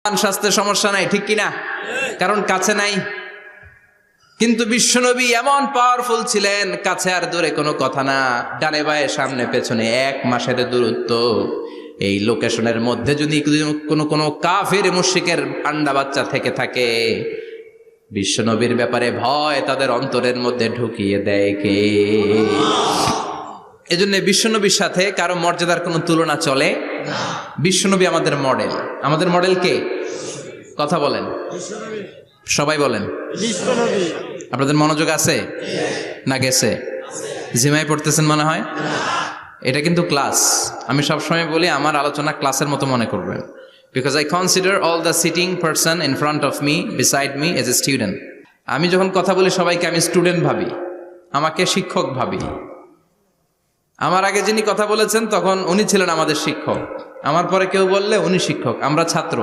স্বাস্থ্যের সমস্যা নাই, ঠিক কিনা? কারণ কাছে নাই। কিন্তু বিশ্বনবী এমন পাওয়ারফুল ছিলেন, কাছে আর দূরে কোনো কথা না, ডানে বায়ে সামনে পেছনে 1 মাসের দূরত্ব। এই লোকেশনের মধ্যে যদি কোনো কাফের মুশরিকের আন্ডা বাচ্চা থেকে থাকে, বিশ্বনবীর ব্যাপারে ভয় তাদের অন্তরের মধ্যে ঢুকিয়ে দেয় কে? এজন্য বিশ্বনবীর সাথে কারো মর্যাদার কোনো তুলনা চলে না। বিশ্বনবী আমাদের মডেল। আমাদের মডেল কে? কথা বলেন, সবাই বলেন। আপনাদের মনোযোগ আছে না গেছে? জিমাই পড়তেছেন মনে হয়। এটা কিন্তু ক্লাস। আমি সবসময় বলি আমার আলোচনা ক্লাসের মতো মনে করবেন, because I consider all the sitting person in front of me, beside me as a student. আমি যখন কথা বলি সবাইকে আমি স্টুডেন্ট ভাবি, আমাকে শিক্ষক ভাবি। আমার আগে যিনি কথা বলেছেন তখন উনি ছিলেন আমাদের শিক্ষক, আমার পরে কেউ বললে উনি শিক্ষক, আমরা ছাত্র।